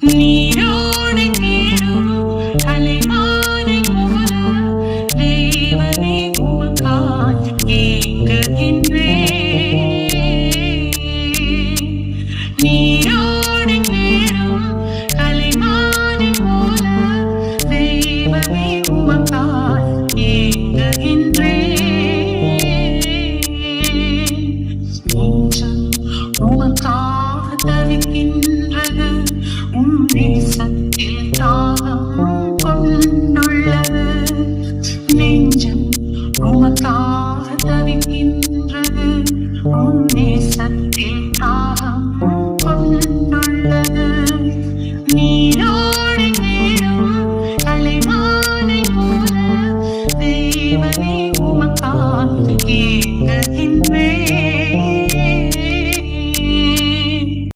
நீரோடு கேடும் கலைமாலை போல தேவனே உமக்காய் ஏங்குகின்றேன். நீரோடு கேடும் கலைமாலை போல தேவனே உமக்காய் ஏங்குகின்றேன். உமக்காக தவிக்கின்றது உம் நேசத்தில் தாகம் கொண்டுள்ளது. நெஞ்சம் உமக்காக தவிக்கின்றது உம் நேசத்தில் தாகம் கொண்டுள்ளது. நீரோ